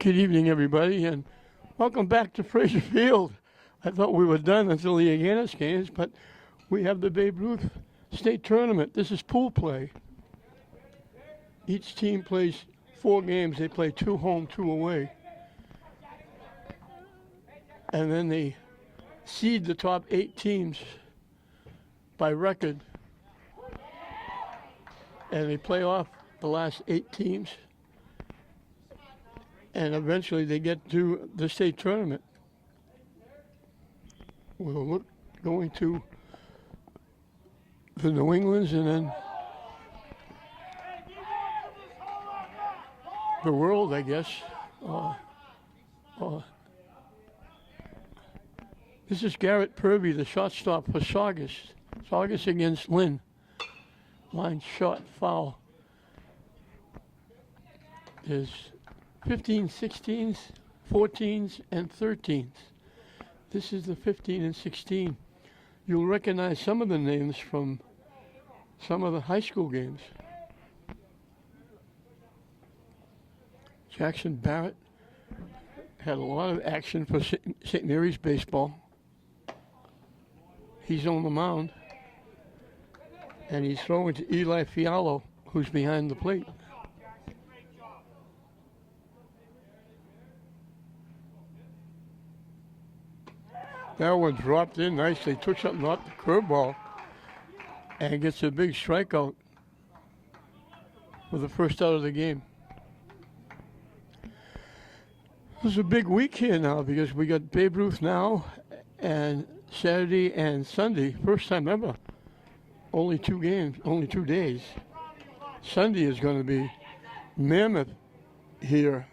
Good evening, everybody, and welcome back to Fraser Field. I thought we were done until the Aganis games, but we have the Babe Ruth State Tournament. This is pool play. Each team plays 4 games. They play 2 home, 2 away. And then they seed the top 8 teams by record. And they play off the last 8 teams. And eventually they get to the state tournament. We'll going to the New Englands and then the world, I guess. This is Garrett Purby, the shortstop for Saugus. Saugus against Lynn. Line shot, foul. There's 15, 16s, 14s, and 13s. This is the 15 and 16. You'll recognize some of the names from some of the high school games. Jackson Barrett had a lot of action for St. Mary's baseball. He's on the mound. And he's throwing to Eli Fialo, who's behind the plate. That one dropped in nicely, took something off the curveball, and gets a big strikeout for the first out of the game. This is a big week here now because we got Babe Ruth now and Saturday and Sunday. First time ever. Only 2 games, only 2 days. Sunday is going to be mammoth here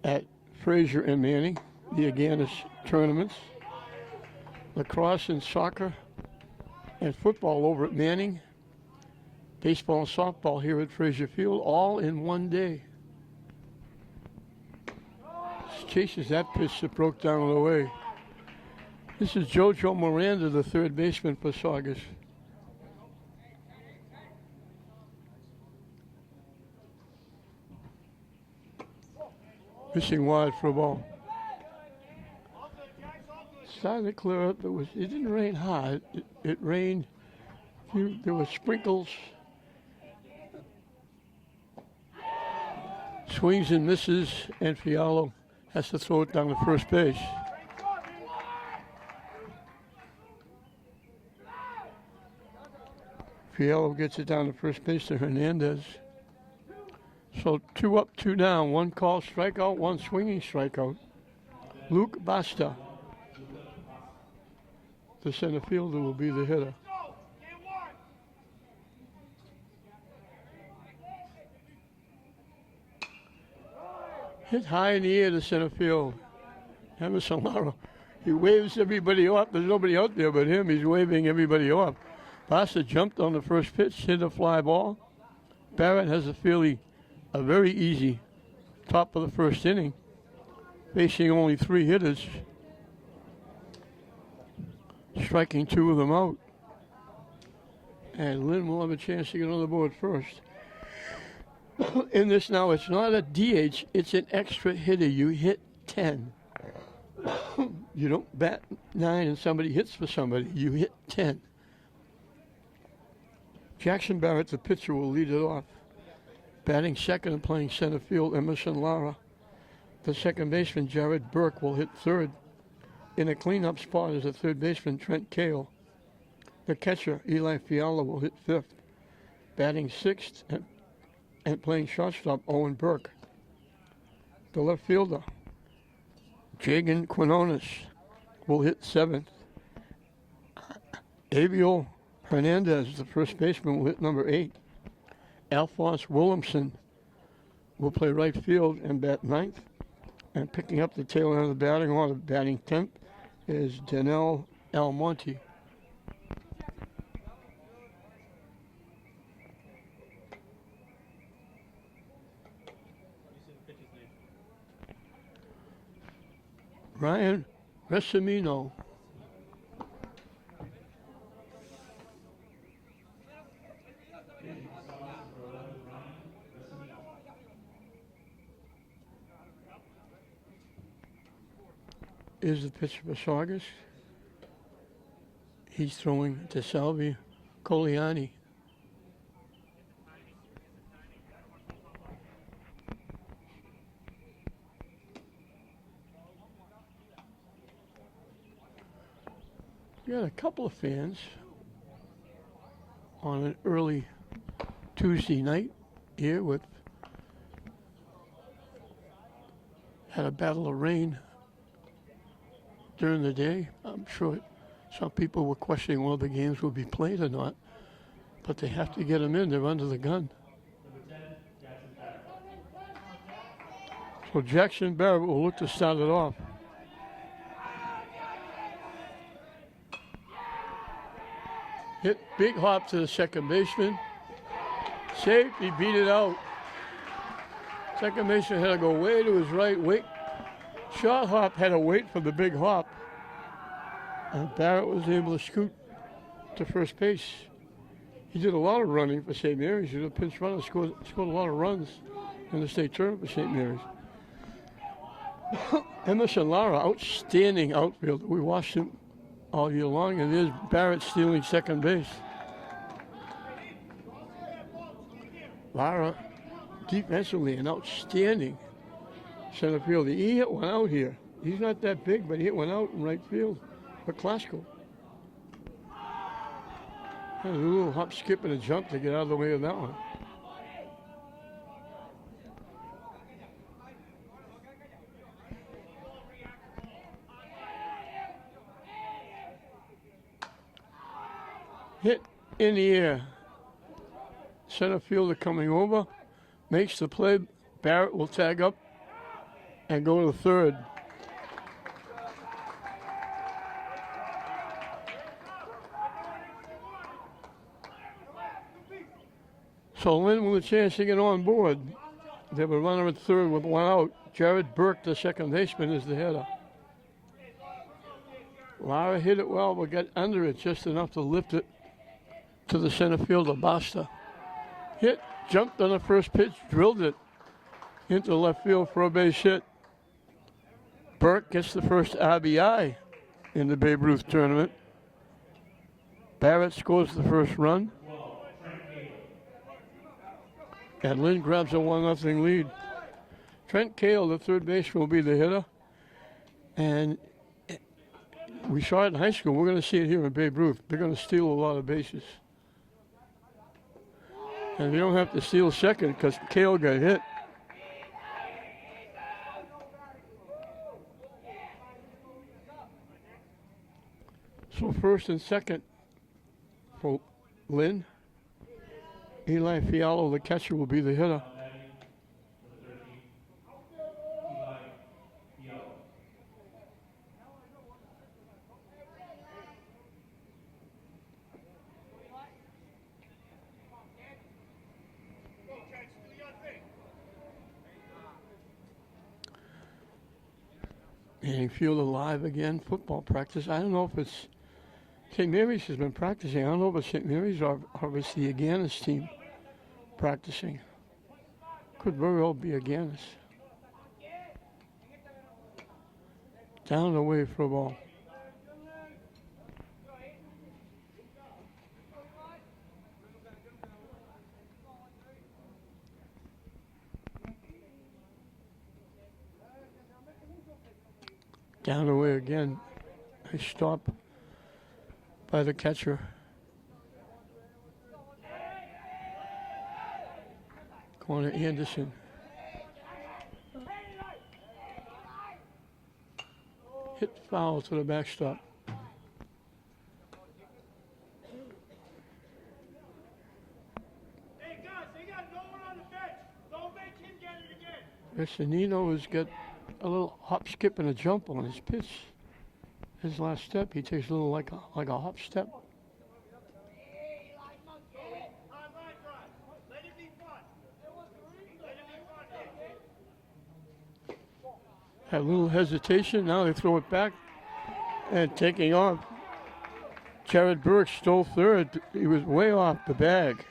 at Fraser and Manning, the Aganis tournaments. Lacrosse and soccer and football over at Manning. Baseball and softball here at Fraser Field, all in one day. Chases that pitch that broke down the way. This is Jojo Miranda, the third baseman for Saugus. Missing wide for a ball. Started to clear up. It didn't rain hard. It rained. There were sprinkles. Swings and misses, and Fialo has to throw it down to first base. Fialo gets it down to first base to Hernandez. So 2 up, 2 down. 1 call strikeout, 1 swinging strikeout. Luke Basta, the center fielder, will be the hitter. Hit high in the air to center field. Emerson Lara. He waves everybody off. There's nobody out there but him. He's waving everybody off. Basta jumped on the first pitch, hit a fly ball. Barrett has a very easy top of the first inning, facing only 3 hitters, striking 2 of them out. And Lynn will have a chance to get on the board first. In this now, it's not a DH, it's an extra hitter. You hit 10. You don't bat 9 and somebody hits for somebody. You hit 10. Jackson Barrett, the pitcher, will lead it off. Batting second and playing center field, Emerson Lara. The second baseman, Jared Burke, will hit third. In a cleanup spot is the third baseman, Trent Cale. The catcher, Eli Fiala, will hit fifth. Batting sixth and playing shortstop, Owen Burke. The left fielder, Jagan Quinones, will hit seventh. Abiel Hernandez, the first baseman, will hit number 8. Alphonse Williamson will play right field and bat 9th. And picking up the tail end of the batting order, batting 10th, is Danelle Almonte. Ryan Resimino. is the pitcher for Saugus. He's throwing to Salvi Coliani. We got a couple of fans on an early Tuesday night here had a battle of rain during the day. I'm sure some people were questioning whether the games would be played or not, but they have to get them in. They're under the gun. So Jackson Barrett will look to start it off. Hit big hop to the second baseman. Safe, he beat it out. Second baseman had to go way to his right. Wait. Short hop had to wait for the big hop. And Barrett was able to scoot to first base. He did a lot of running for St. Mary's. He was a pinch runner, scored a lot of runs in the state tournament for St. Mary's. Emerson Lara, outstanding outfielder. We watched him all year long, and there's Barrett stealing second base. Lara, defensively, an outstanding center fielder. He hit one out here. He's not that big, but he hit one out in right field for Klasko. A little hop, skip, and a jump to get out of the way of that one. Hit in the air. Center fielder coming over, makes the play. Barrett will tag up and go to the third. So Lynn with a chance to get on board. They have a runner at third with one out. Jared Burke, the second baseman, is the hitter. Lara hit it well, but got under it just enough to lift it to the center fielder, Basta. Hit, jumped on the first pitch, drilled it into left field for a base hit. Burke gets the first RBI in the Babe Ruth tournament. Barrett scores the first run. And Lynn grabs a 1-0 lead. Trent Cale, the third baseman, will be the hitter. And we saw it in high school. We're going to see it here in Babe Ruth. They're going to steal a lot of bases. And they don't have to steal second because Cale got hit. So first and second for Lynn. Eli Fialo, the catcher, will be the hitter. Getting field alive again, football practice. I don't know if it's St. Mary's has been practicing. I don't know if it's St. Mary's or if it's the Aganis team practicing. Could very well be Aganis. Down and away for a ball. Down and away again. A stop by the catcher. Corner Anderson. Hit foul to the backstop. Hey guys, they got no one on the bench. Don't make him get it again. Nino has got a little hop, skip, and a jump on his pitch. His last step, he takes a little like a hop step. Had a little hesitation. Now they throw it back and taking off. Jared Burke stole third. He was way off the bag.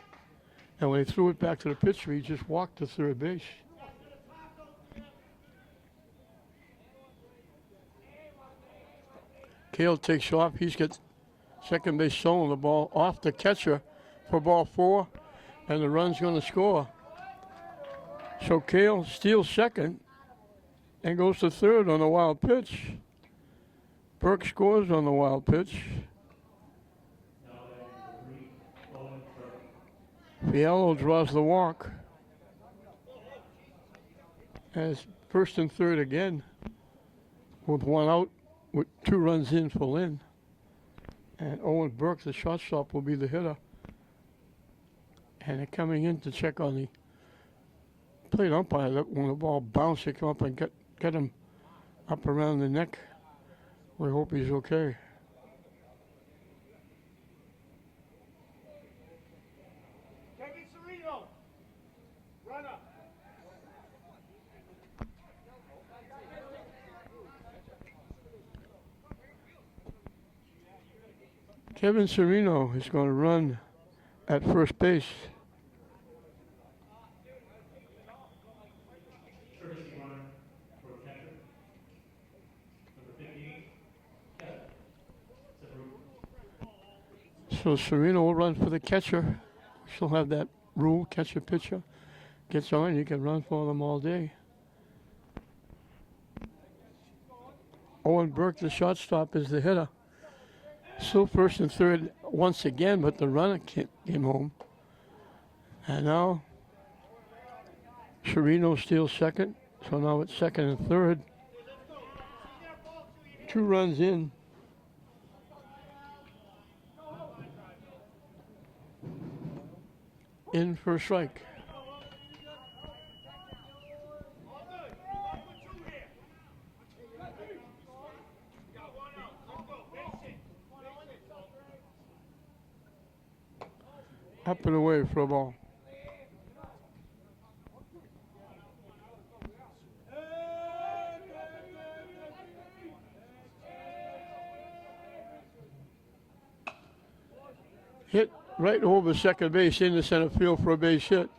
And when he threw it back to the pitcher, he just walked to third base. Cale takes off. He's got second base stolen the ball off the catcher for ball 4, and the run's going to score. So Cale steals second and goes to third on a wild pitch. Burke scores on the wild pitch. Fiallo draws the walk. As first and third again, with one out, with 2 runs in for Lynn. And Owen Burke, the shortstop, will be the hitter. And they're coming in to check on the plate umpire. That when the ball bounced, they come up and get him up around the neck. We hope he's okay. Kevin Serino. Runner. Kevin Serino is going to run at first base. So Serino will run for the catcher. She'll have that rule, catcher pitcher. Gets on, you can run for them all day. Owen Burke, the shortstop, is the hitter. Still first and third once again, but the runner came home. And now Serino steals second. So now it's second and third. 2 runs in. In for a strike. Up and away for a ball. Hit right over second base into center field for a base hit.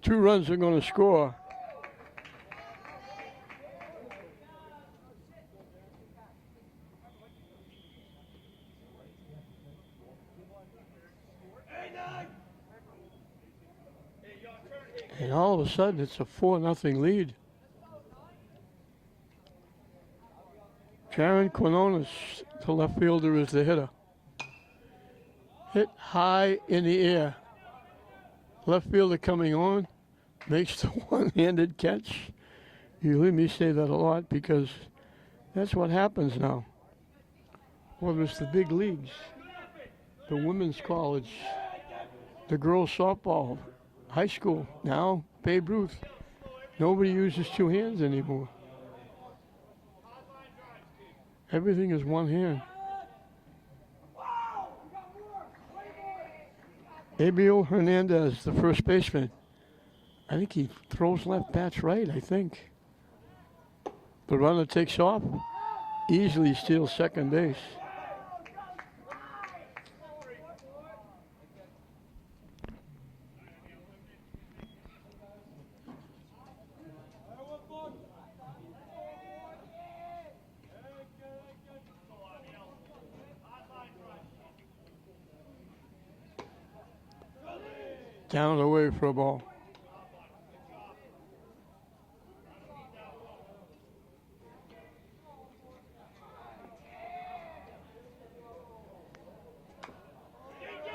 2 runs are going to score. And all of a sudden, it's a 4-0 lead. Jaron Quinones, the left fielder, is the hitter. Hit high in the air. Left fielder coming on, makes the one-handed catch. You hear me say that a lot because that's what happens now. Whether it's the big leagues, the women's college, the girls softball, high school, now Babe Ruth. Nobody uses 2 hands anymore. Everything is one hand. Abel Hernandez, the first baseman. I think he throws left, bats right, I think. The runner takes off, easily steals second base. Down and away for a ball.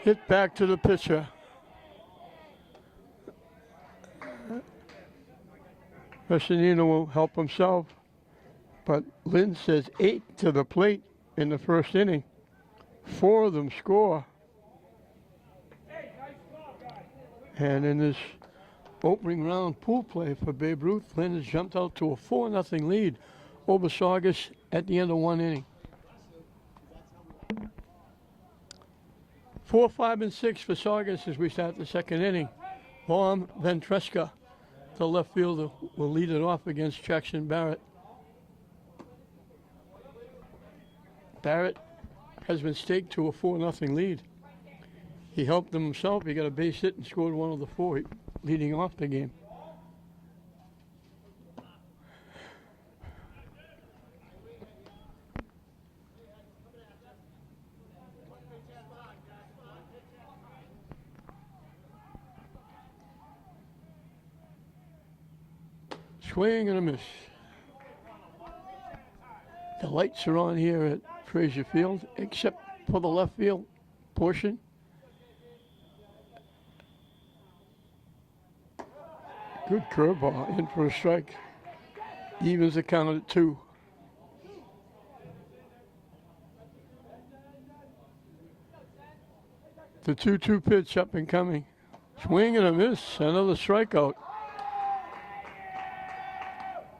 Hit back to the pitcher. Vessanino will help himself, but Lynn says 8 to the plate in the first inning. 4 of them score. And in this opening round pool play for Babe Ruth, Lynn has jumped out to a 4-0 lead over Saugus at the end of 1 inning. 4, 5, and 6 for Saugus as we start the second inning. Baum Ventresca, the left fielder, will lead it off against Jackson Barrett. Barrett has been staked to a 4-0 lead. He helped them himself. He got a base hit and scored one of the 4 leading off the game. Swing and a miss. The lights are on here at Frazier Field, except for the left field portion. Good curveball in for a strike. Evens the count at 2. The 2-2 pitch up and coming. Swing and a miss. Another strikeout.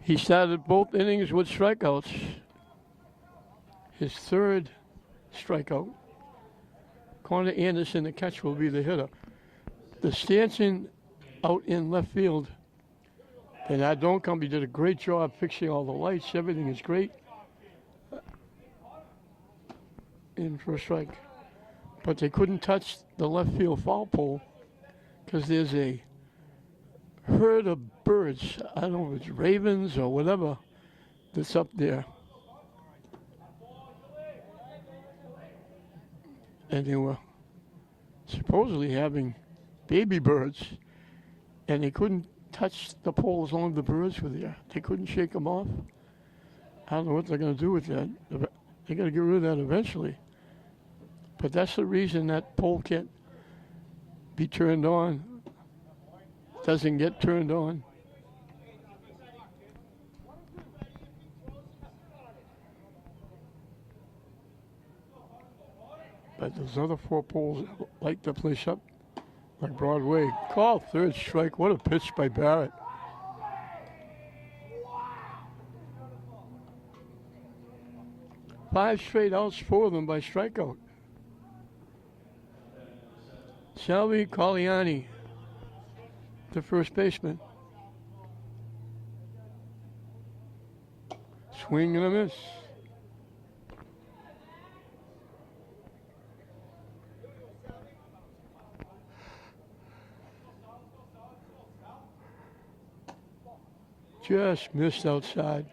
He started both innings with strikeouts. His third strikeout. Connor Anderson, the catcher, will be the hitter. The Stanson out in left field. And Ardone Company did a great job fixing all the lights. Everything is great. In for a strike. But they couldn't touch the left field foul pole because there's a herd of birds. I don't know if it's ravens or whatever that's up there. And they were supposedly having baby birds, and they couldn't touch the pole as long as the birds were there. They couldn't shake them off. I don't know what they're going to do with that. They're going to get rid of that eventually. But that's the reason that pole can't be turned on. Doesn't get turned on. But those other 4 poles light the place up like Broadway. Call third strike. What a pitch by Barrett. Five straight outs for them by strikeout. Salvi Colliani, the first baseman. Swing and a miss. Just missed outside.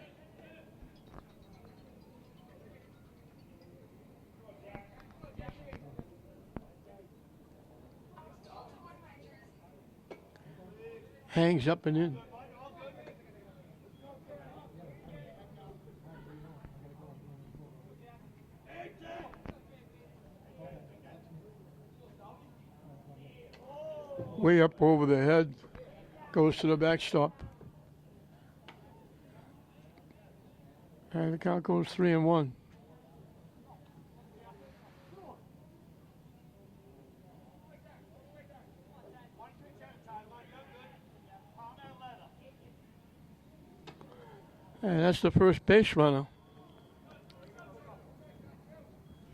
Hangs up and in. Way up over the head, goes to the backstop. And the count goes 3-1. And that's the first base runner.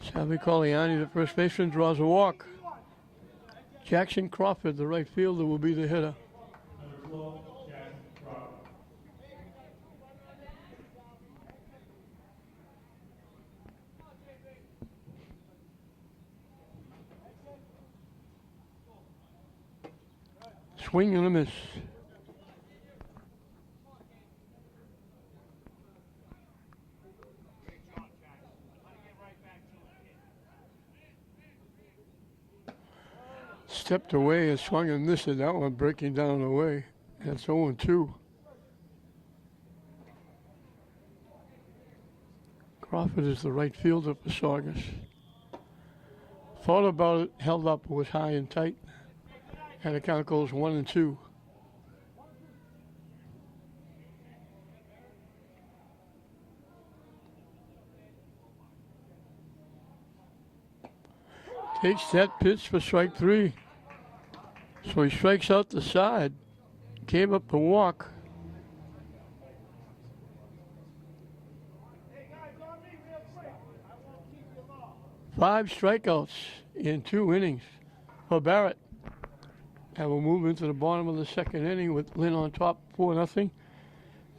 Salvi Colliani, the first baseman, draws a walk. Jackson Crawford, the right fielder, will be the hitter. Swing and a miss. Stepped away and swung and missed it. That one breaking down away. That's 0-2. Crawford is the right fielder for Saugus. Thought about it, held up, was high and tight. And the count goes 1-2. Takes that pitch for strike 3. So he strikes out the side. Gave up the walk. Five strikeouts in 2 innings for Barrett. And we'll move into the bottom of the second inning with Lynn on top 4-0.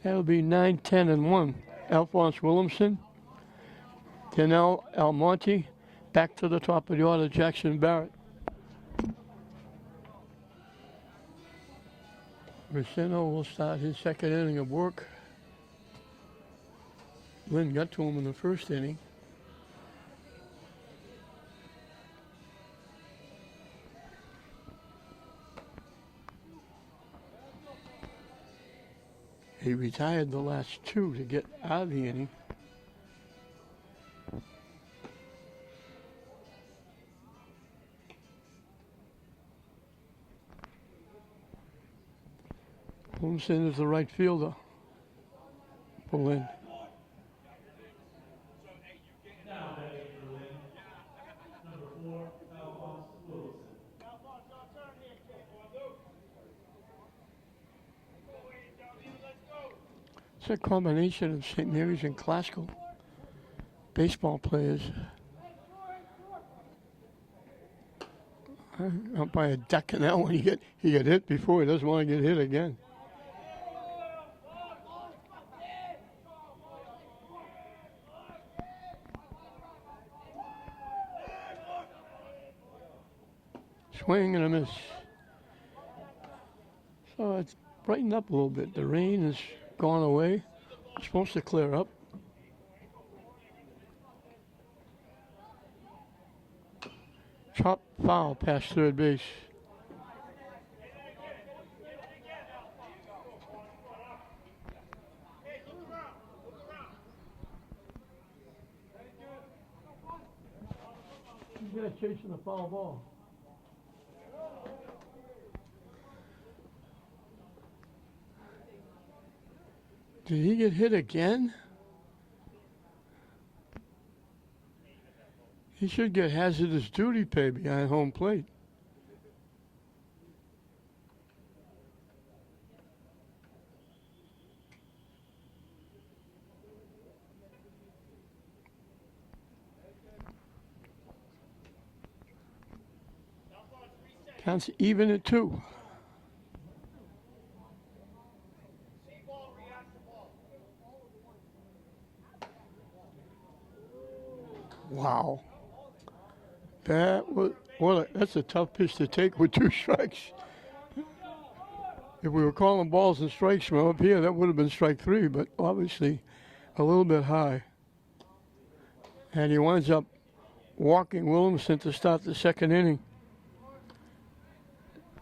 That'll be 9-10-1. Alphonse Williamson, Danell Almonte, back to the top of the order, Jackson Barrett. Vicino will start his second inning of work. Lynn got to him in the first inning. He retired the last two to get out of the inning. Williamson is the right fielder for Lynn. It's a combination of St. Mary's and Glasgow baseball players. Up by a duck in that one. He got hit before. He doesn't want to get hit again. Swing and a miss. So it's brightened up a little bit. The rain has gone away. It's supposed to clear up. Chop foul past third base. He's there chasing the foul ball. Did he get hit again? He should get hazardous duty pay behind home plate. Counts even at 2. Wow. That's a tough pitch to take with 2 strikes. If we were calling balls and strikes from up here, that would have been strike 3, but obviously a little bit high. And he winds up walking Williamson to start the second inning.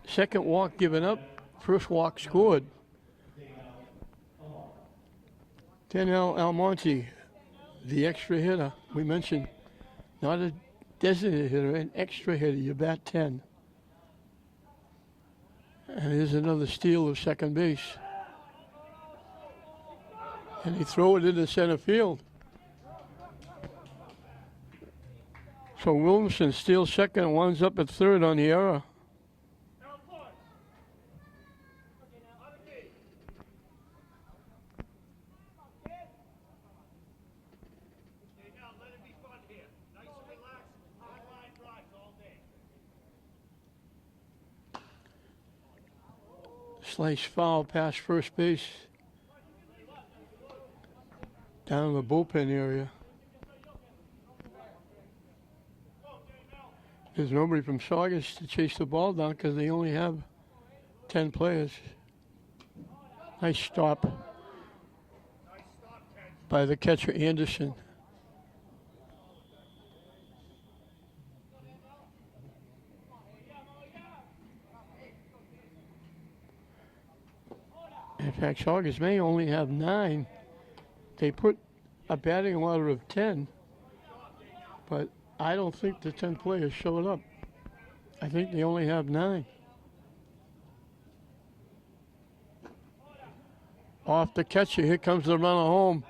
Second walk given up, first walk scored. Daniel Almonte, the extra hitter we mentioned, not a designated hitter, an extra hitter, you bat 10. And here's another steal of second base. And he throw it into center field. So Williamson steals second and winds up at third on the error. Slice foul past first base. Down in the bullpen area. There's nobody from Saugus to chase the ball down because they only have 10 players. Nice stop by the catcher Anderson. In fact, Saugus may only have 9. They put a batting order of 10, but I don't think the 10 players showed up. I think they only have 9. Off the catcher, here comes the runner home.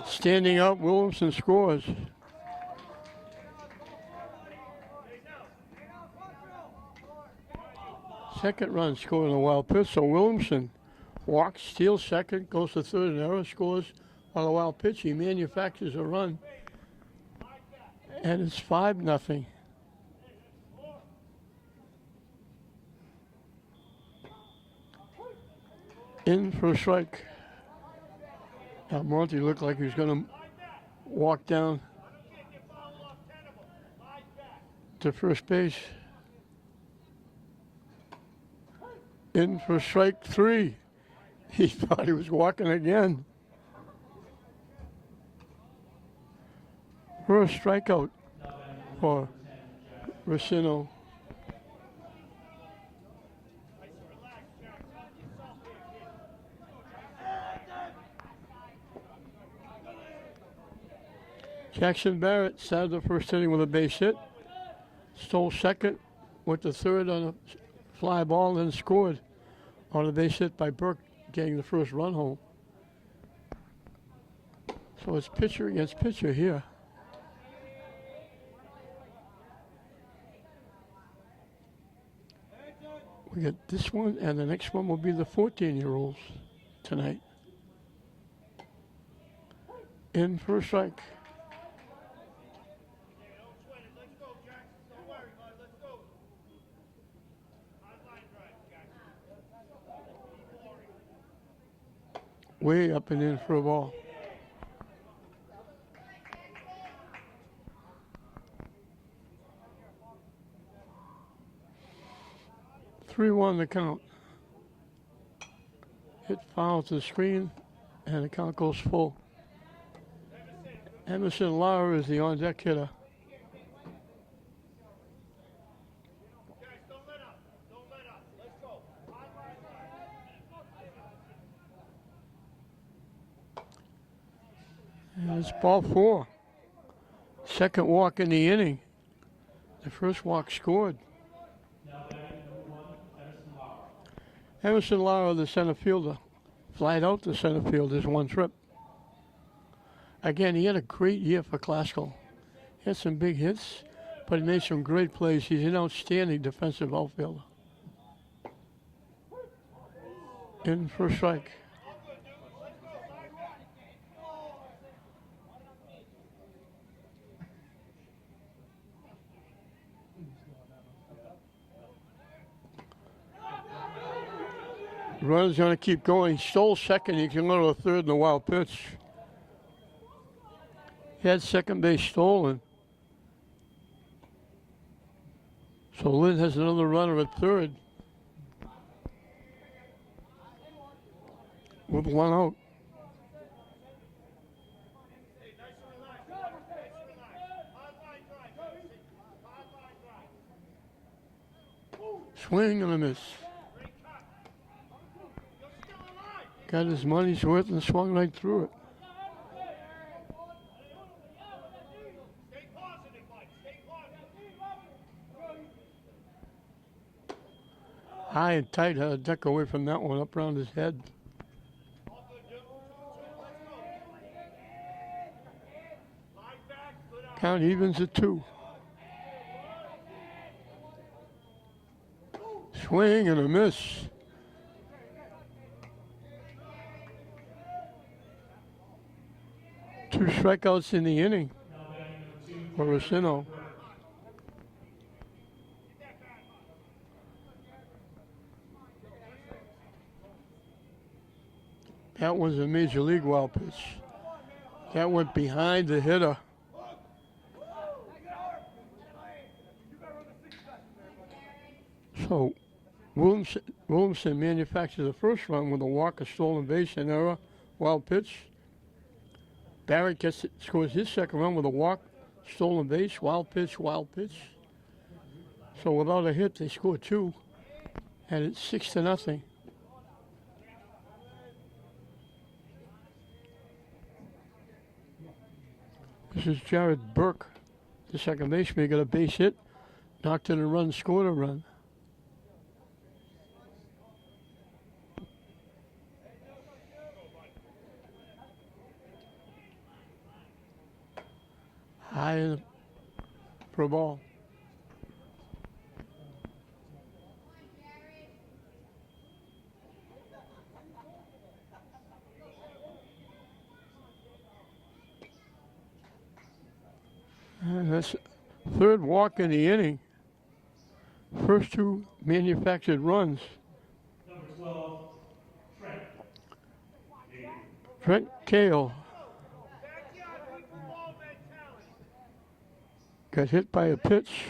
Standing up, Williamson scores. Second run scored in a wild pitch, so Williamson walks, steals second, goes to third, and error, scores on a wild pitch. He manufactures a run, and it's 5-0. In for a strike. Almonte looked like he was going to walk down to first base. In for strike 3. He thought he was walking again. First strikeout for Rossino. Jackson Barrett started the first inning with a base hit, stole second, went to third on a fly ball, and then scored on a base hit by Burke, getting the first run home. So it's pitcher against pitcher here. We get this one, and the next one will be the 14-year-olds tonight. In for a strike. Way up and in for a ball. Three-one the count. Hit foul to the screen, and the count goes full. Emerson Lara is the on-deck hitter. And it's ball four. Second walk in the inning. The first walk scored. Emerson Lara, the center fielder, flied out to center field his one trip. Again, he had a great year for Classical. He had some big hits, but he made some great plays. He's an outstanding defensive outfielder. In for a strike. Runner's going to keep going. He stole second. He can go to a third in the wild pitch. He had second base stolen. So Lynn has another runner at third. With one out. Swing and a miss. Got his money's worth and swung right through it. High and tight, had a duck away from that one, up around his head. Count evens at 2. Swing and a miss. Two strikeouts in the inning for Racino. That was a major league wild pitch. That went behind the hitter. So Williamson manufactured the first run with a walk, a stolen base, and error, wild pitch. Barrett scores his second run with a walk, stolen base, wild pitch, wild pitch. So without a hit, they scored 2, and it's 6-0. This is Jared Burke, the second baseman. He got a base hit, knocked in a run, scored a run. High for a ball. And that's third walk in the inning. First 2 manufactured runs. Number 12, Trent. Trent Cale got hit by a pitch.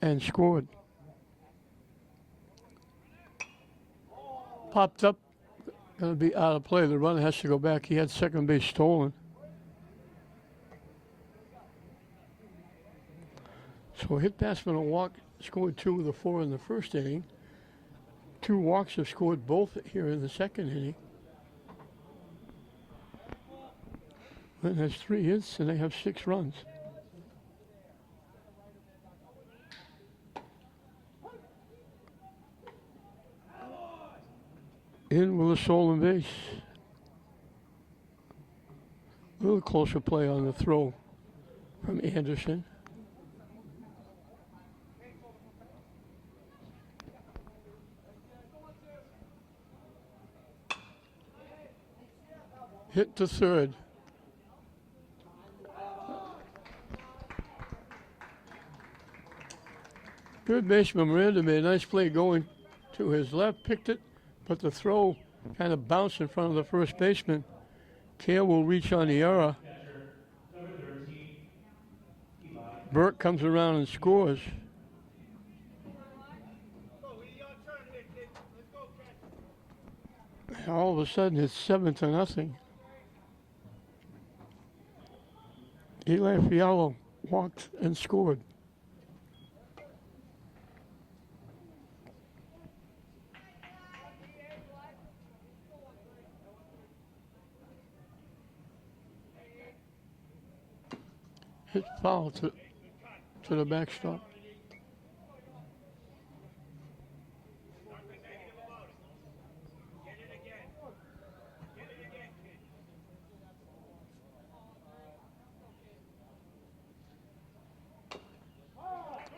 And scored. Popped up. Going to be out of play. The runner has to go back. He had second base stolen. So hit batsman a walk, scored 2 of the 4 in the first inning. 2 walks have scored both here in the second inning. Lynn has 3 hits and they have 6 runs. In with a stolen base. A little closer play on the throw from Anderson. Hit to third. Third baseman Miranda made a nice play going to his left, picked it, but the throw kind of bounced in front of the first baseman. Kale will reach on the error. Burke comes around and scores. All of a sudden, it's 7-0. Eli Fialo walked and scored. Hit foul to the backstop.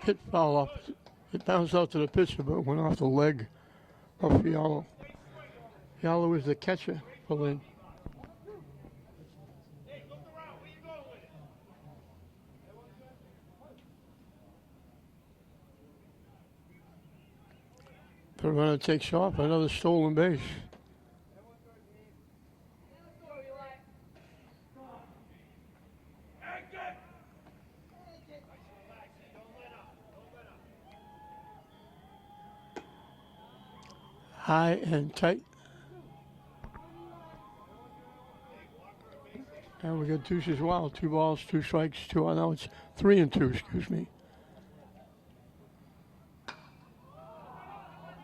Hit foul off. It bounced out to the pitcher, but went off the leg of Fialo. Fialo is the catcher for Lynn. The runner takes off, another stolen base. High and tight. And we got deuces wild. 2 balls, 2 strikes, 2 out. Now it's 3-2, excuse me.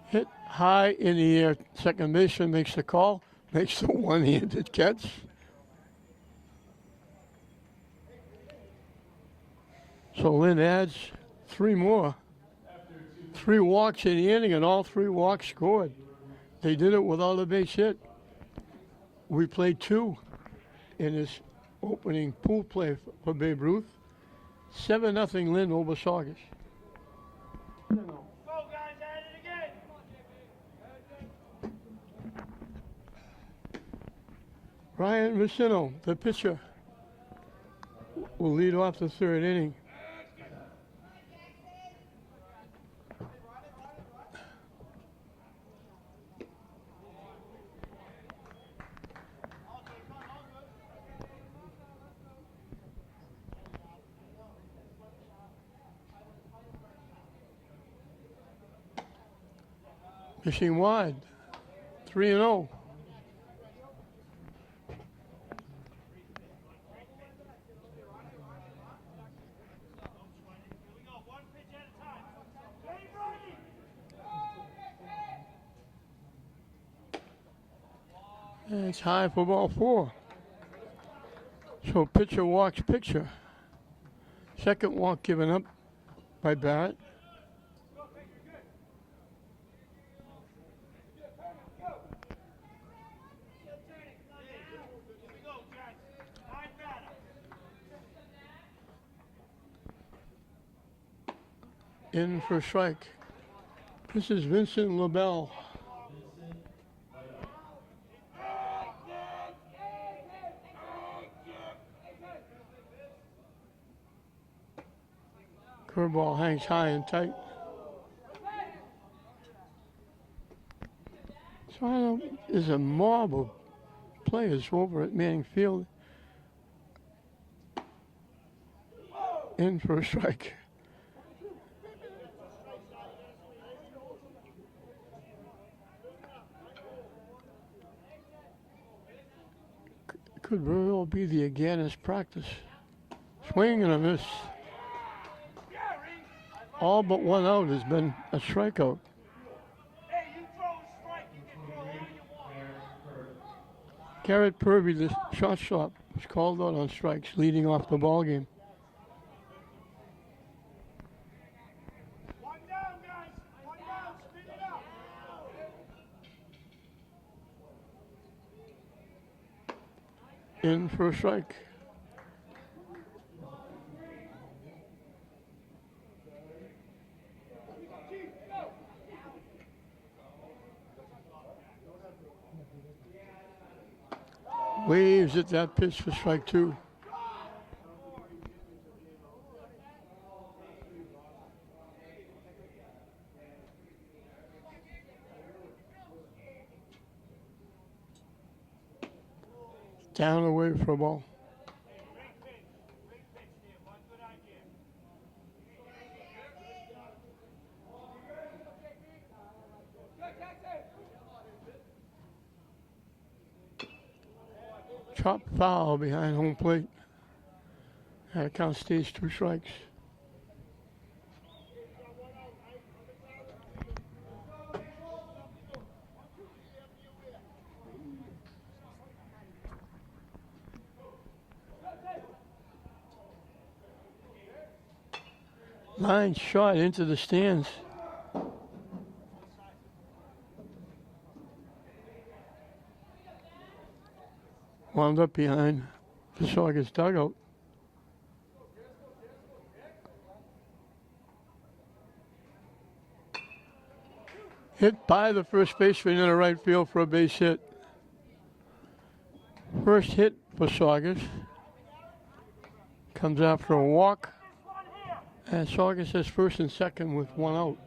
Hit high in the air. Second baseman makes the call, makes the one-handed catch. So Lynn adds 3 more. 3 walks in the inning, and all 3 walks scored. They did it without a base hit. We played 2 in this opening pool play for Babe Ruth. 7-0 Lynn over Saugus. Go, guys, at it again. Ryan Vicino, the pitcher, will lead off the 3rd inning. Missing wide, 3-0. And it's high for ball 4. So pitcher walks picture. Second walk given up by Barrett. In for a strike. This is Vincent LaBelle. Curveball hangs high and tight. So I don't, there's a mob of players over at Manning Field. In for a strike. Could very well be the against practice. Swing and a miss. All but 1 out has been a strikeout. Hey, you throw a strike, you can throw all you want. Garrett Purvey, the shortstop was called out on strikes leading off the ball game. One down, guys. One down. Spin it up. In for a strike. Waves at that pitch for strike two. Down away for a ball. Great pitch there. One good idea. Chop foul behind home plate. That count stays 2 strikes. Line shot into the stands. Wound up behind the Saugus dugout. Hit by the first baseman in the right field for a base hit. First hit for Saugus. Comes after a walk. And Saugus has first and second with 1 out.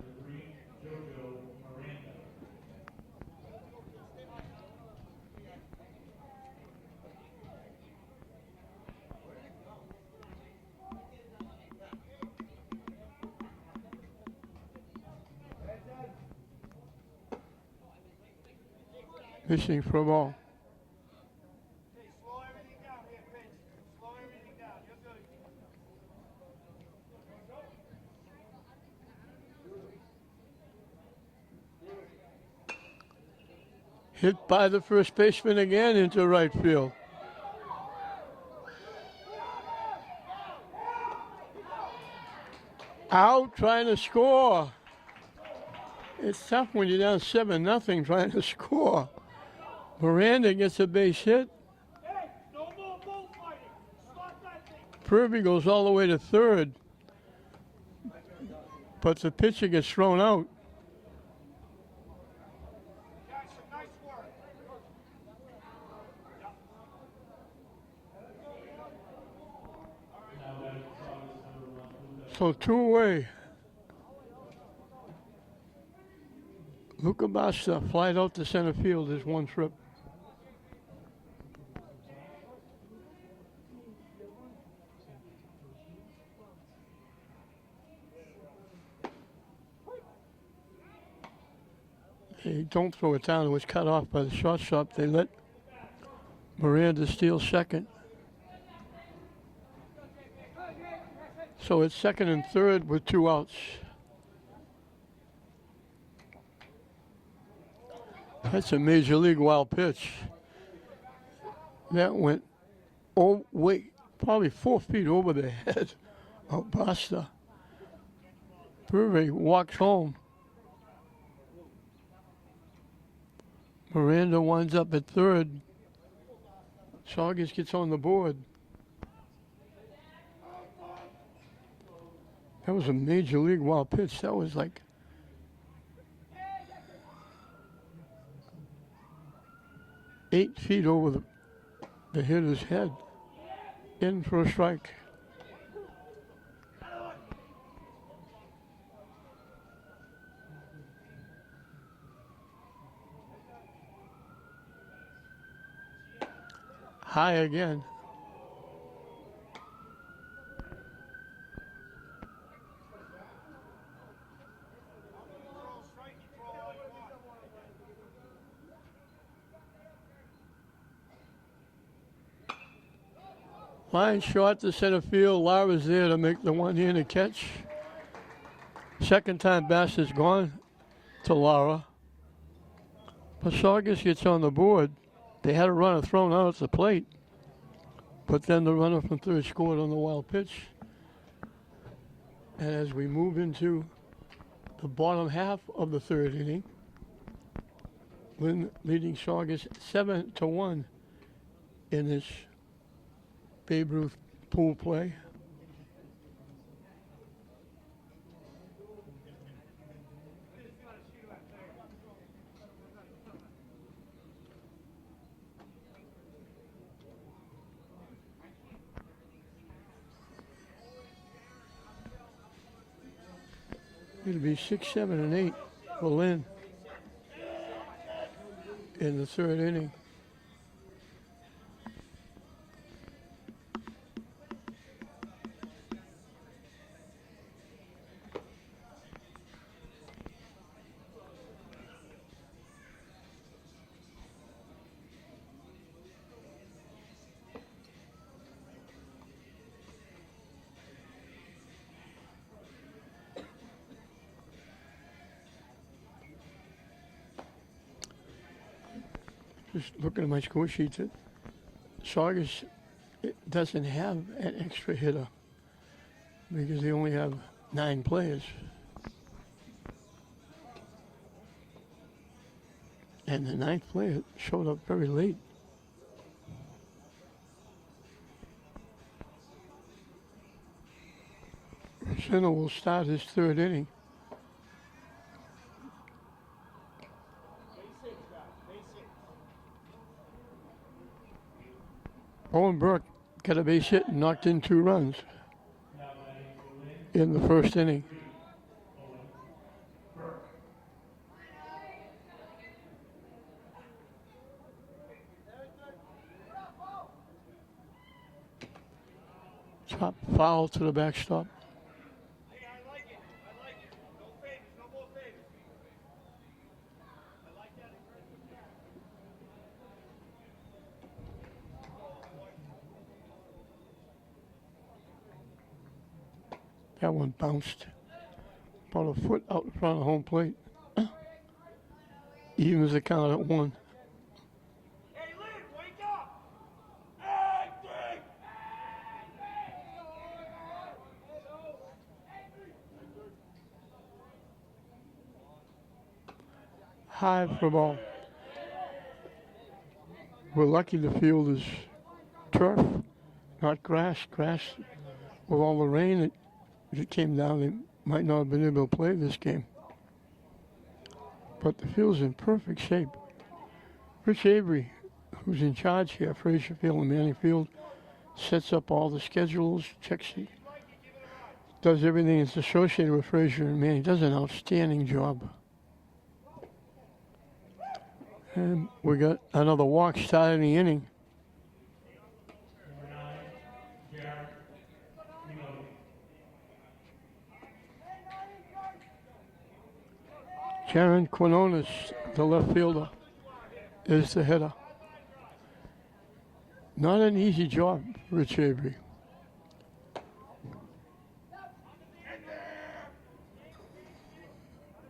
Missing for a ball. Hey, slow everything down here, pitch. Slow everything down. You're good. Hit by the first baseman again into right field. Out trying to score. It's tough when you're down 7-0 trying to score. Miranda gets a base hit. Hey, no more bullfighting. Stop that thing. Purvey goes all the way to third. But the pitcher gets thrown out. Guys, nice work. So 2 away. Luca Basta flied out to center field. There's 1 trip. They don't throw it down. It was cut off by the shortstop. They let Miranda steal second. So it's second and third with 2 outs. That's a major league wild pitch. That went, oh wait, probably 4 feet over the head of Basta. Purvey walks home. Miranda winds up at third. Saugus gets on the board. That was a major league wild pitch. That was like 8 feet over the hitter's head. In for a strike. High again. Line short to center field. Lara's there to make the one-handed catch. Second time Bass is gone to Lara. But Saugus gets on the board. They had a runner thrown out at the plate. But then the runner from third scored on the wild pitch. And as we move into the bottom half of the third inning, Lynn leading Saugus 7-1 in this Babe Ruth pool play. It'll be 6, 7, and 8 for Lynn in the third inning. Just looking at my score sheet, Saugus doesn't have an extra hitter because they only have 9 players. And the 9th player showed up very late. Center will start his third inning. Owen Burke got a base hit and knocked in 2 runs in the first inning. Top foul to the backstop. Hey, I like it. I like it. No favors. No more favors. I like that. That one bounced about a foot out in front of home plate. Evens the count at 1. Hey, Lynn, wake up! Acting! High for ball. We're lucky the field is turf, not grass. Grass, with all the rain that came down, they might not have been able to play this game. But the field's in perfect shape. Rich Avery, who's in charge here, Fraser Field and Manning Field, sets up all the schedules, checks the, does everything that's associated with Fraser and Manning. Does an outstanding job. And we got another walk starting the inning. Karen Quinones, the left fielder, is the hitter. Not an easy job, Rich Avery.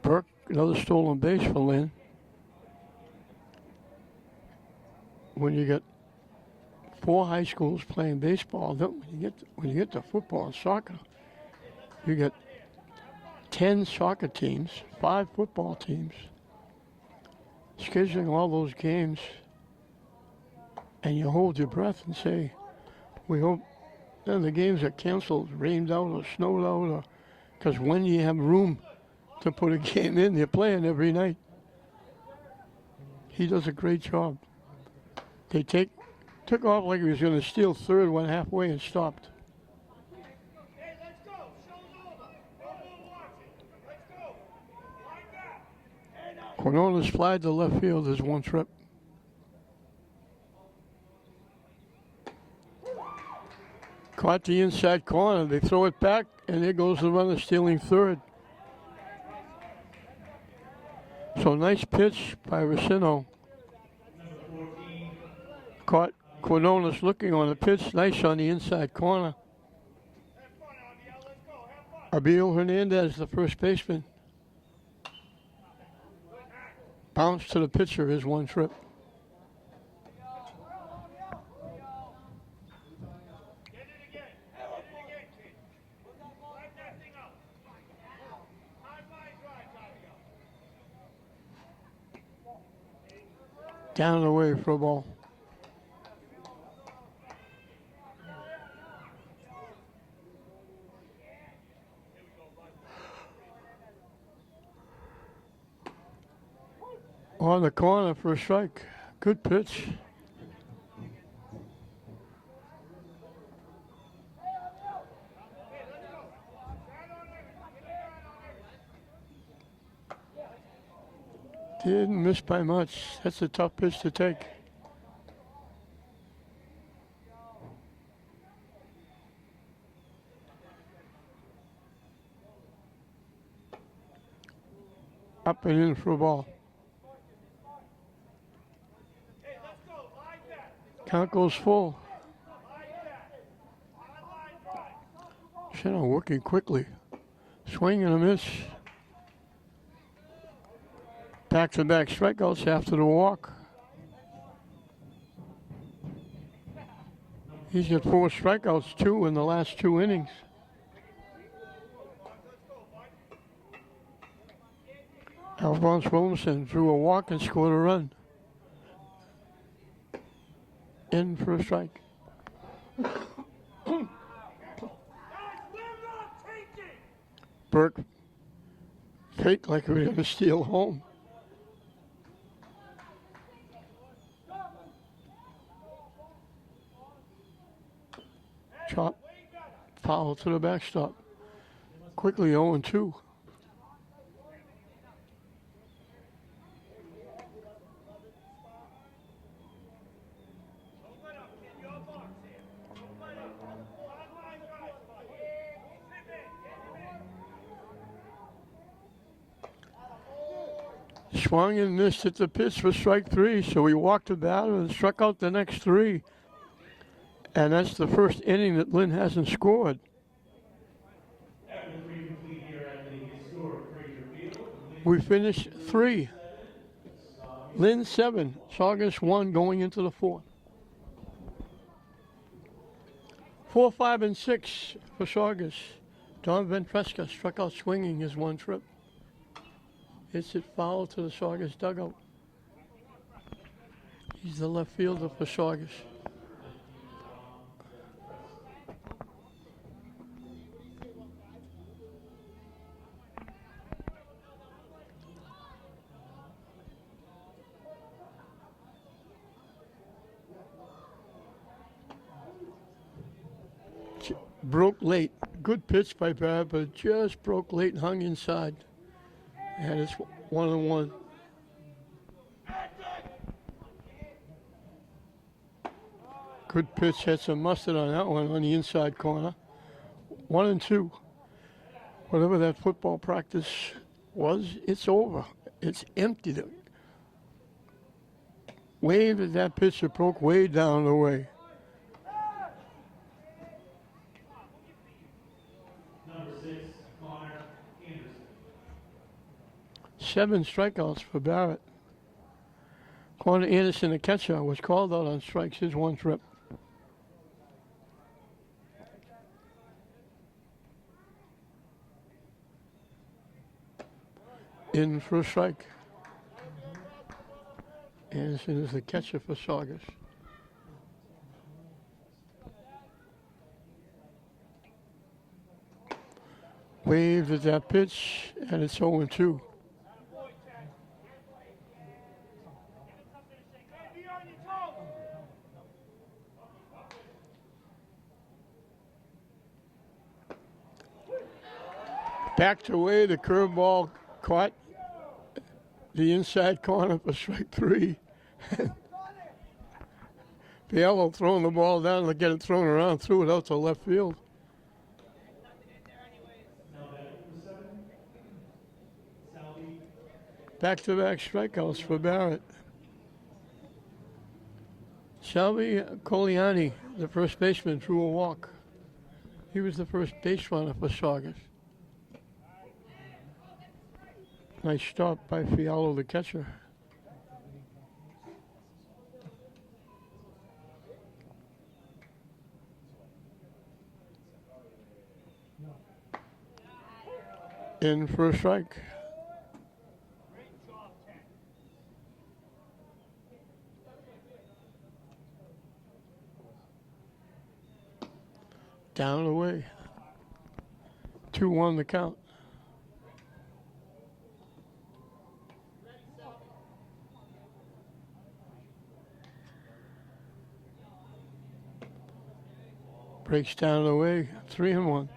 Burke, another stolen base for Lynn. When you get 4 high schools playing baseball, then when you get to football and soccer, you get 10 soccer teams, 5 football teams, scheduling all those games, and you hold your breath and say, we hope then the games are canceled, rained out or snowed out, or because when you have room to put a game in, they're playing every night. He does a great job. They took off like he was going to steal third, went halfway and stopped. Hey, let's go. Show's over. No more watching. Let's go. Like that. Hey, now. Quinones flied to left field. There's 1 trip. Caught the inside corner. They throw it back, and there goes the runner stealing third. So nice pitch by Racino. Caught Quinones looking on the pitch. Nice on the inside corner. Have fun, Abiel. Let's go. Have fun. Abiel Hernandez, the first baseman. Bounce to the pitcher is 1 trip. Down and away for a ball. On the corner for a strike. Good pitch. Didn't miss by much. That's a tough pitch to take. Up and in for a ball. Count goes full. Shannon working quickly. Swing and a miss. Back-to-back strikeouts after the walk. He's got 4 strikeouts, 2 in the last 2 innings. Alphonse Williamson drew a walk and scored a run. In for a strike. Burke faked like he was going to steal home. Chop. Foul to the backstop. Quickly 0-2. Swung and missed at the pitch for strike 3, so he walked the batter and struck out the next 3. And that's the first inning that Lynn hasn't scored. We finished 3. Lynn 7, Saugus 1 going into the 4th. 4, 5, and 6 for Saugus. Don Ventresca struck out swinging his 1 trip. Hits it foul to the Saugus dugout. He's the left fielder for Saugus. Broke late. Good pitch by Barrett, but just broke late and hung inside. And it's 1-1. Good pitch, had some mustard on that one on the inside corner. 1-2. Whatever that football practice was, it's over. It's empty. Waved at that pitch that broke way down the way. 7 strikeouts for Barrett. Connor Anderson, the catcher, was called out on strikes his 1 trip. In for a strike. Anderson is the catcher for Saugus. Waved at that pitch, and it's 0-2. Backed away, the curveball caught the inside corner for strike 3. Fialo throwing the ball down to get it thrown around, threw it out to left field. Back-to-back strikeouts for Barrett. Salvi Coliani, the first baseman, drew a walk. He was the first base runner for Saugus. Nice stop by Fialo, the catcher. In for a strike. Down and away. 2-1 the count. Breaks down and away. 3-1.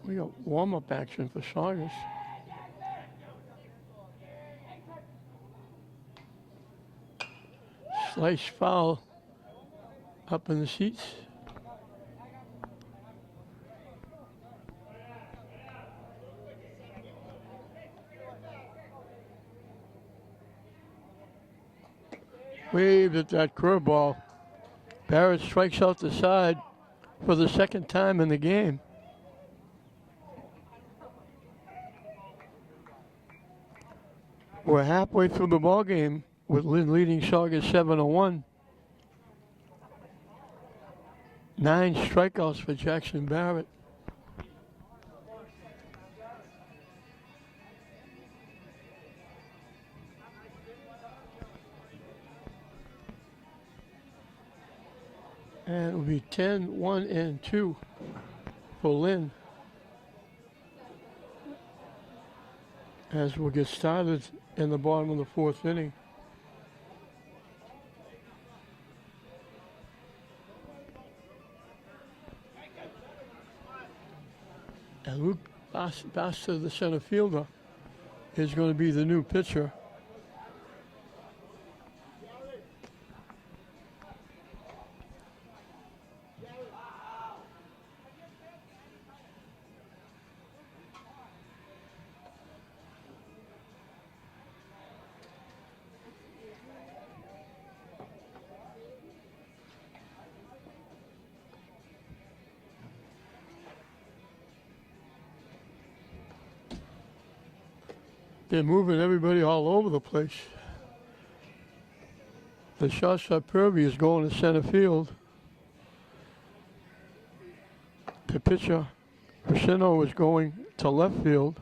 We got warm-up action for Saugus. Slice foul up in the seats. Waved at that curveball. Barrett strikes out the side for the second time in the game. We're halfway through the ball game with Lynn leading Saugus 7-1. 9 strikeouts for Jackson Barrett. And it will be 10-1-2 for Lynn. As we'll get started in the bottom of the 4th inning. And Luke Basta, the center fielder, is going to be the new pitcher. They're moving everybody all over the place. The shortstop Purvey is going to center field. The pitcher, Racino, is going to left field.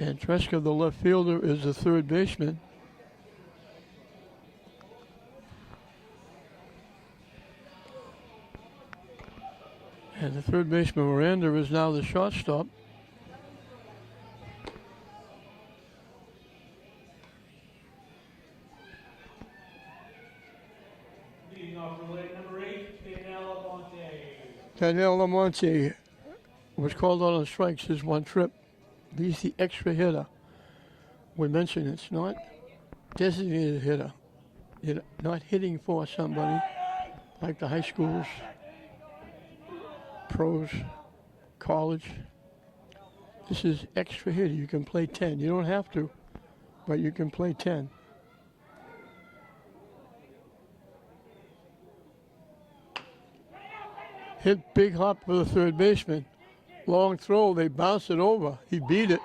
And Treska, the left fielder, is the third baseman. And the third baseman, Miranda, is now the shortstop. Leading off for leg number 8, Daniel Lamonte. Daniel Lamonte was called out on strikes his one trip. He's the extra hitter. We mentioned it's not designated hitter. You're not hitting for somebody like the high schools, pros, college. This is extra hitter. You can play 10. You don't have to, but you can play 10. Hit big hop for the third baseman. Long throw, they bounce it over. He beat it.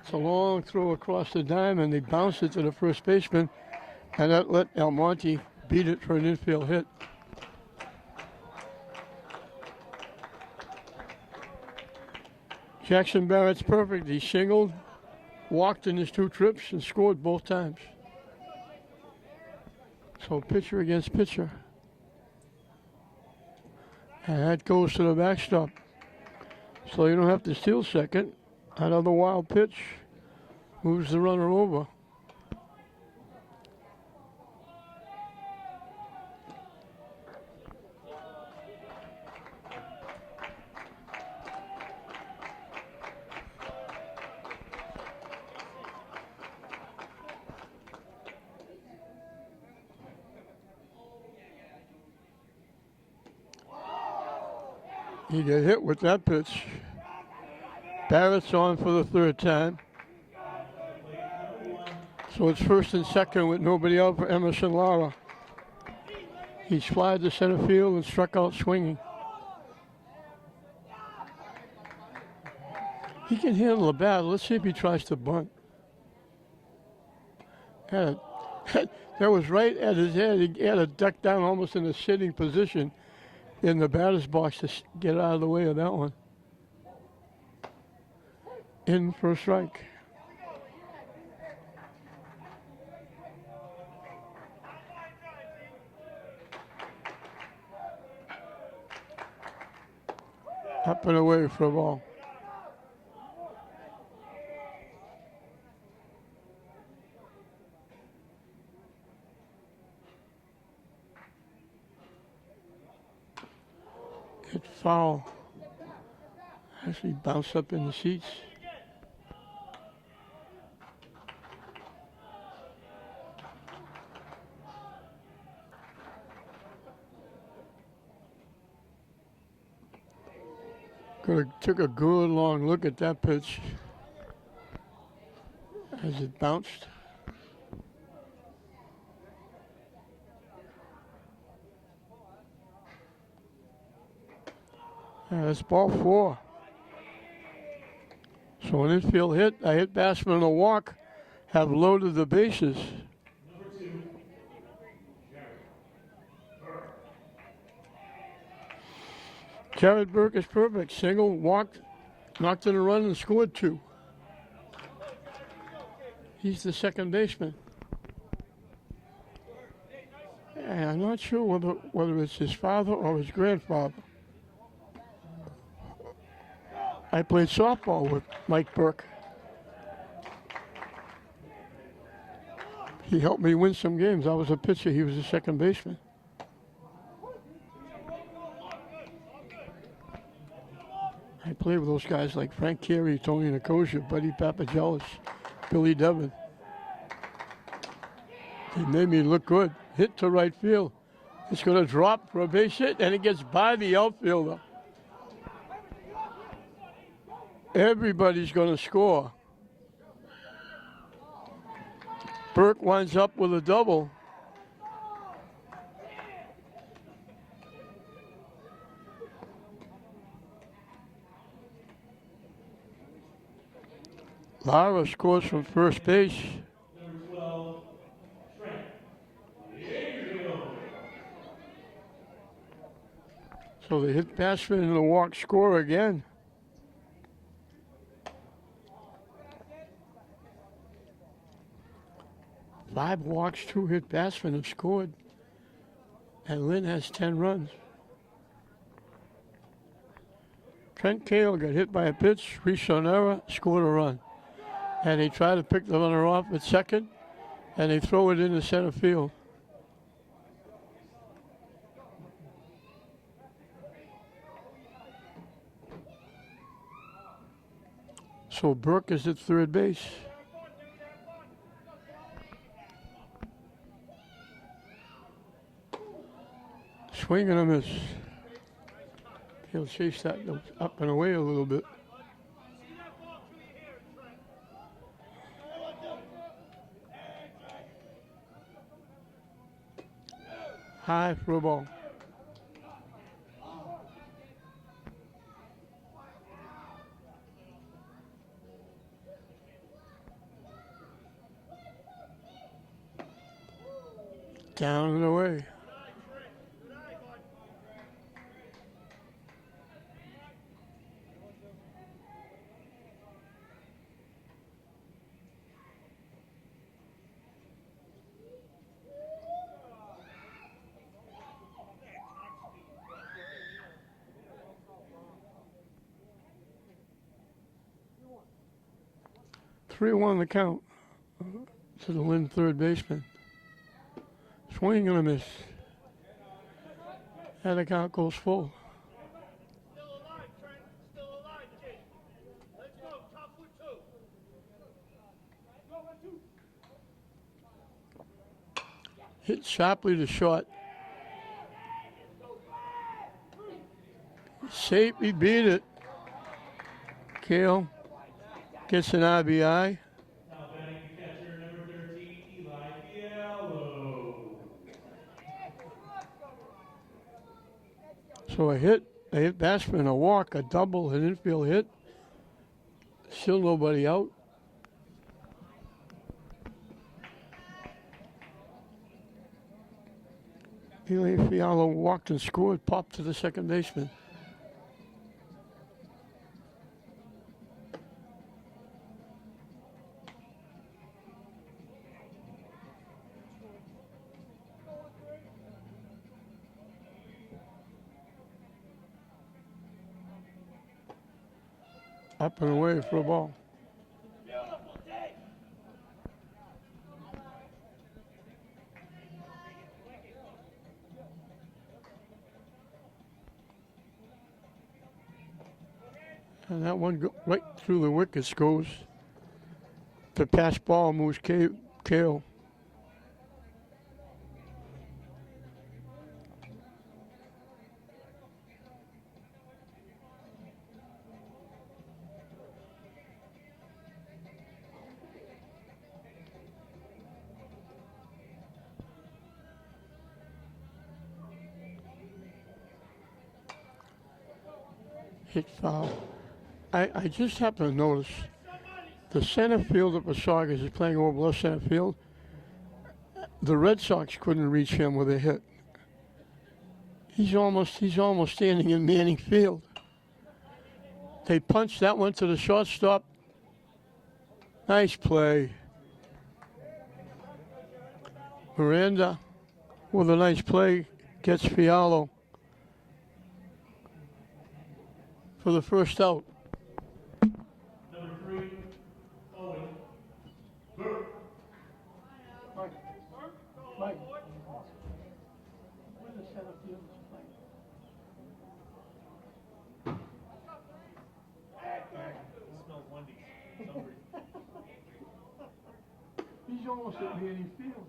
It's a long throw across the diamond. They bounce it to the first baseman, and that let Almonte beat it for an infield hit. Jackson Barrett's perfect. He singled, walked in his 2 trips, and scored both times. So pitcher against pitcher. And that goes to the backstop. So you don't have to steal second. Another wild pitch moves the runner over. He got hit with that pitch. Barrett's on for the third time. So it's first and second with nobody out for Emerson Lara. He flied to center field and struck out swinging. He can handle the bat. Let's see if he tries to bunt. Had a That was right at his head. He had to duck down almost in a sitting position in the batter's box to get out of the way of that one. In for a strike. Up and away for a ball. Hit foul. Actually bounced up in the seats. Took a good long look at that pitch as it bounced. That's ball 4. So an infield hit, a hit batsman and a walk have loaded the bases. Jared Burke is perfect. Single, walked, knocked in a run, and scored 2. He's the second baseman. And I'm not sure whether it's his father or his grandfather. I played softball with Mike Burke. He helped me win some games. I was a pitcher. He was a second baseman. I played with those guys like Frank Carey, Tony Nicosia, Buddy Papagelis, Billy Devin. They made me look good. Hit to right field. It's going to drop for a base hit, and it gets by the outfielder. Everybody's going to score. Burke winds up with a double. Lara scores from first base. Number 12, Trent. So the hit batsman and the walk score again. Five walks, 2 hit batsmen have scored. And Lynn has 10 runs. Trent Cale got hit by a pitch. Reese Sonera scored a run. And they try to pick the runner off at second, and they throw it into center field. So Burke is at third base. Swing and a miss. He'll chase that up and away a little bit. High for a ball. Down and away. Three-one the count to the Lynn third baseman. Swing and a miss. And the count goes full. Still alive, Trent. Still alive, kid. Let's go. Top with 2. Hit sharply to short. Safe, he beat it. Cale gets an RBI. Now batting the catcher, number 13, Eli Fiallo. So a hit batsman, a walk, a double, an infield hit. Still nobody out. Elaine Fialo walked and scored, popped to the second baseman. Up and away for a ball. Beautiful day. And that one right through the wickets goes. The pass ball moves Kale. Hit foul. I just happened to notice the center fielder for Saugus is playing over left center field. The Red Sox couldn't reach him with a hit. He's almost standing in Manning Field. They punched that one to the shortstop. Nice play. Miranda with a nice play gets Fialo for the first out. Number 3, Owen. Burke. Mike. Where's the center field playing? Smells Wendy's. Hungry. He's almost at Manning Field.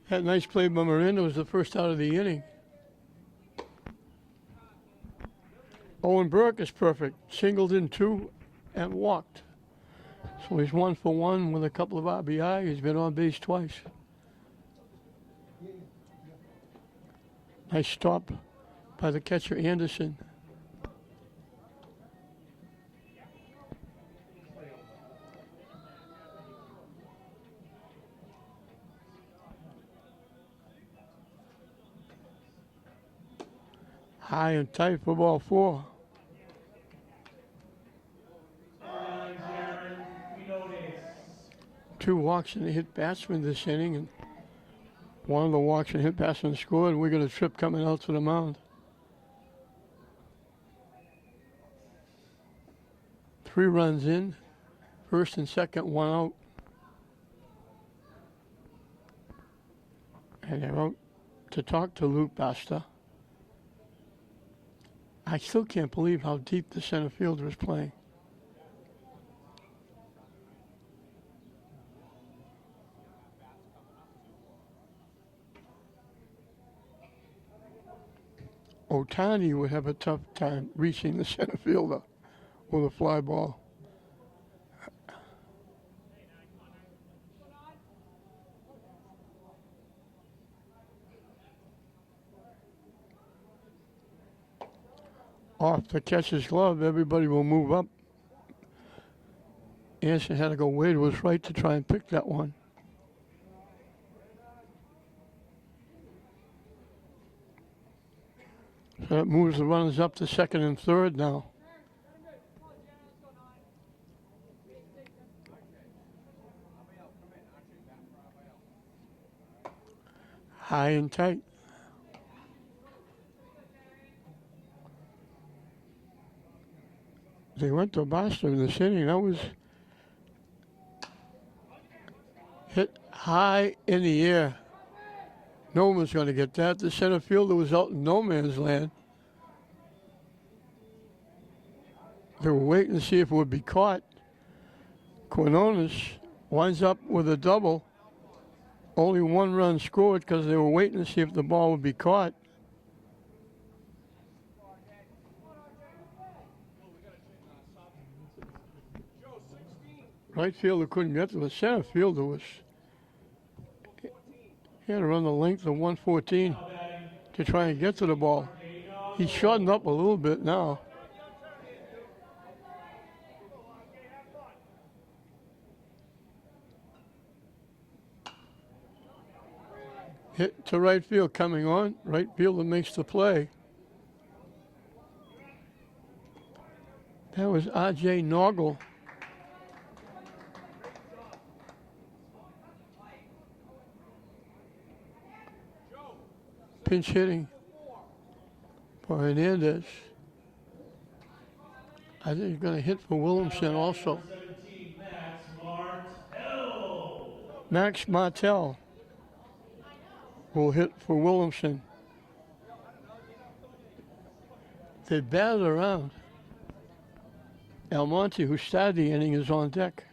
That nice play by Miranda was the first out of the inning. Owen Burke is perfect. Singled in 2 and walked. So he's 1 for 1 with a couple of RBI. He's been on base twice. Nice stop by the catcher Anderson. High and tight for ball 4. Two walks and a hit batsman this inning, and one of the walks and hit batsman scored. We got a trip coming out to the mound. 3 runs in, first and second, 1 out. And they're out to talk to Luke Basta. I still can't believe how deep the center fielder is playing. Otani would have a tough time reaching the center fielder with a fly ball. Off the catcher's glove, everybody will move up. Anderson had to go way to his right to try and pick that one. So that moves the runners up to second and third now. High and tight. They went to Boston in this inning. That was hit high in the air. No one's going to get that. The center fielder was out in no man's land. They were waiting to see if it would be caught. Quinones winds up with a double. Only 1 run scored because they were waiting to see if the ball would be caught. Right fielder couldn't get to the center fielder was. He had to run the length of 114 to try and get to the ball. He's shortened up a little bit now. Hit to right field coming on. Right fielder makes the play. That was R.J. Noggle. Pinch hitting for Hernandez. I think he's going to hit for Williamson also. 17, Max Martell. Max Martell will hit for Williamson. They batted around. Almonte, who started the inning, is on deck.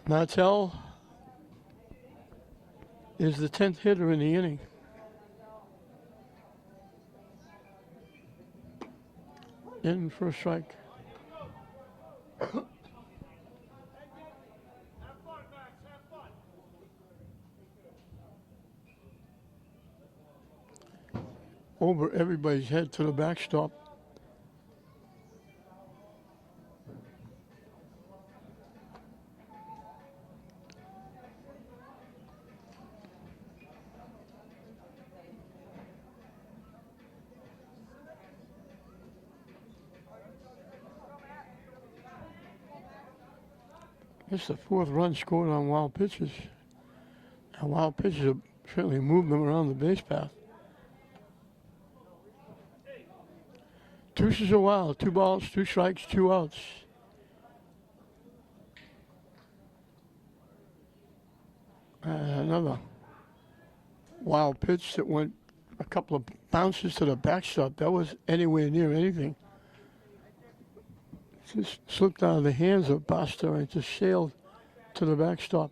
Martell is the 10th hitter in the inning. In for a strike. Have fun, Max. Have fun. Over everybody's head to the backstop. It's the 4th run scored on wild pitches. And wild pitches have certainly moved them around the base path. Deuces are wild. 2 balls, 2 strikes, 2 outs. Another wild pitch that went a couple of bounces to the backstop. That was anywhere near anything. Just slipped out of the hands of Buster and just sailed to the backstop.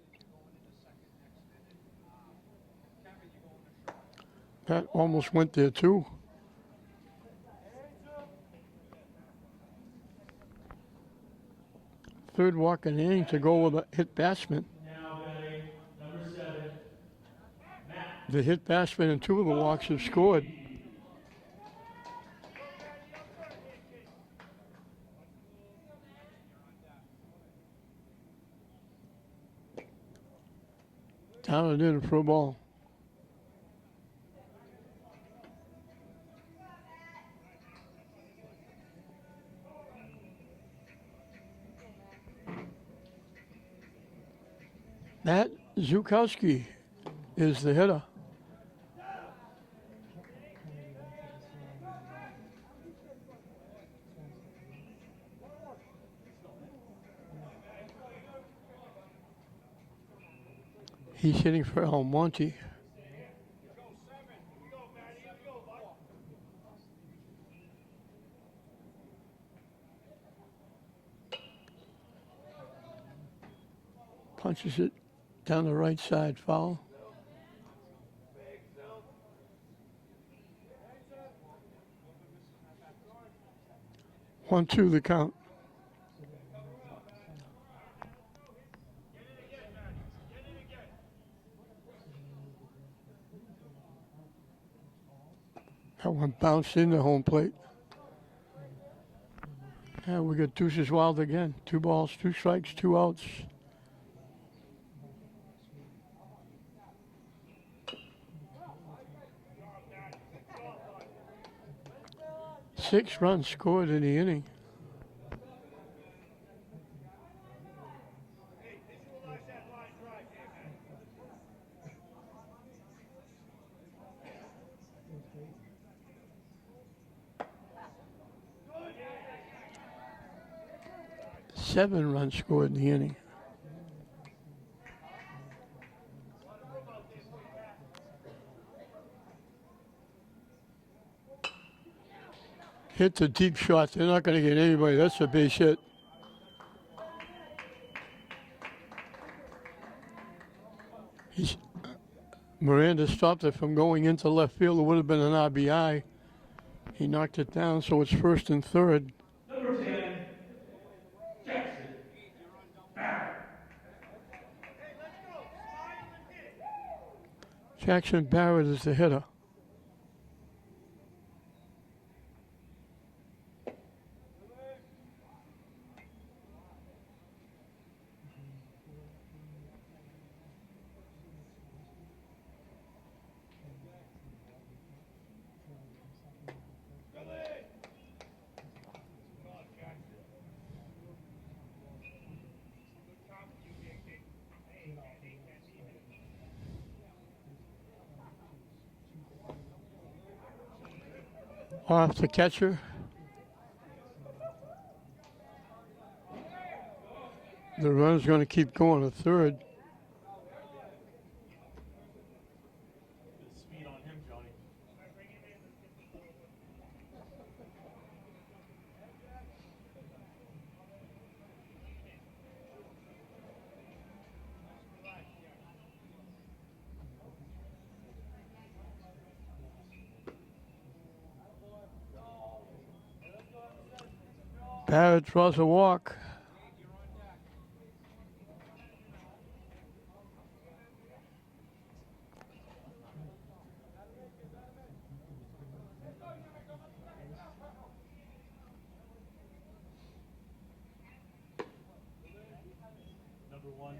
That almost went there too. Third walk in the inning to go with a hit batsman. Now batting number 7, Matt. The hit batsman and 2 of the walks have scored. Down and in for a ball. Matt Zukowski is the hitter. He's hitting for Almonte. Punches it down the right side, foul. One, two, the count. That one bounced into home plate. And we got deuces wild again. 2 balls, 2 strikes, 2 outs. Six runs scored in the inning. Seven runs scored in the inning. Hit the deep shot. They're not going to get anybody. That's a base hit. Miranda stopped it from going into left field. It would have been an RBI. He knocked it down, so it's first and third. Number 10, Jackson Barrett. Jackson Barrett is the hitter. off the catcher. The run's going to keep going to third. Speed on him, Johnny. Barrett draws a walk. Number one,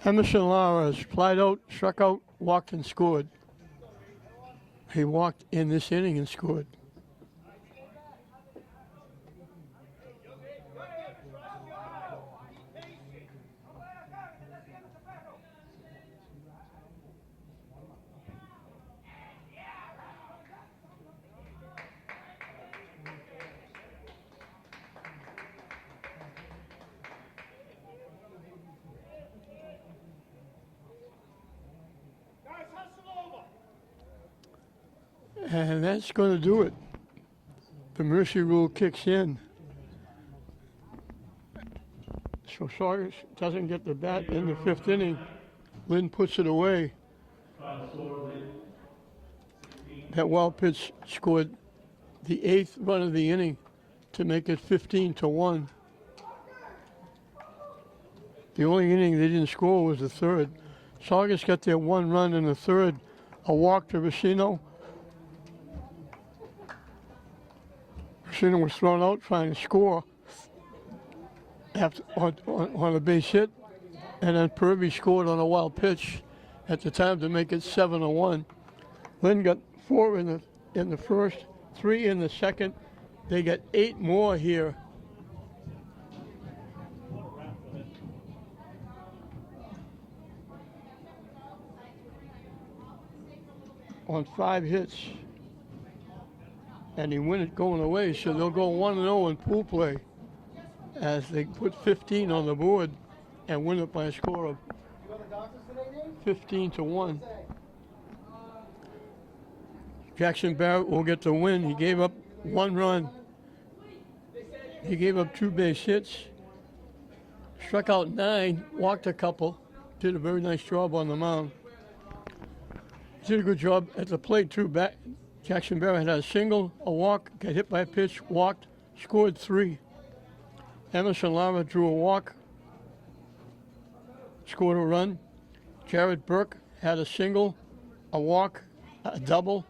Emerson Lara has flied out, struck out, walked and scored. He walked in this inning and scored. Guys, hustle over. And that's going to do it. The mercy rule kicks in. So Saugus doesn't get the bat in the fifth inning. Lynn puts it away. That wild pitch scored the eighth run of the inning to make it 15-1. The only inning they didn't score was the third. Saugus got their one run in the third, a walk to Racino. Racino was thrown out trying to score after, on a base hit, and then Purby scored on a wild pitch at the time to make it 7-1. Lynn got 4 in the first, 3 in the second. They got 8 more here. On 5 hits, and he win it going away, so they'll go 1-0 in pool play as they put 15 on the board and win it by a score of 15-1. Jackson Barrett will get the win. He gave up 1 run. He gave up 2 base hits, struck out 9, walked a couple, did a very nice job on the mound. Did a good job at the plate too. Jackson Barrett had a single, a walk, got hit by a pitch, walked, scored 3. Emerson Lara drew a walk, scored a run. Jared Burke had a single, a walk, a double,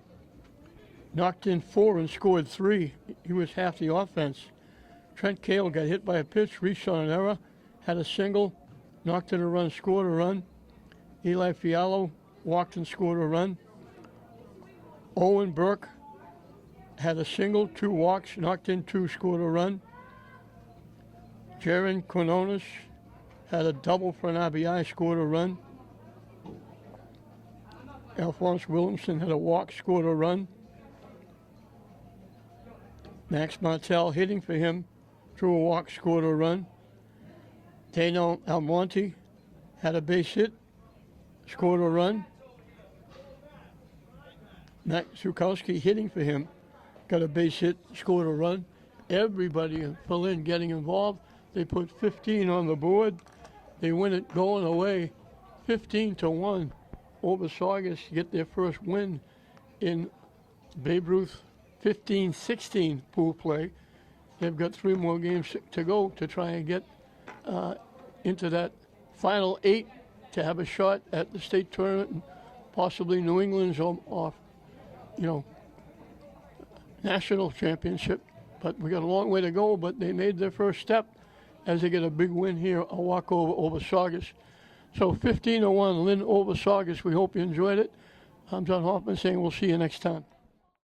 knocked in 4 and scored 3. He was half the offense. Trent Cale got hit by a pitch, reached on an error, had a single, knocked in a run, scored a run. Eli Fialo walked and scored a run. Owen Burke had a single, 2 walks, knocked in 2, scored a run. Jaron Quinones had a double for an RBI, scored a run. Alphonse Williamson had a walk, scored a run. Max Martel hitting for him, drew a walk, scored a run. Daniel Almonte had a base hit, scored a run. Matt Zukowski hitting for him, got a base hit, scored a run. Everybody for Lynn getting involved. They put 15 on the board. They win it going away 15-1 over Saugus to get their first win in Babe Ruth 15-16 pool play. They've got 3 more games to go to try and get into that final 8 to have a shot at the state tournament and possibly New England's or national championship. But we got a long way to go, but they made their first step as they get a big win here, a walkover over Saugus. So 15-1, Lynn over Saugus. We hope you enjoyed it. I'm John Hoffman saying we'll see you next time.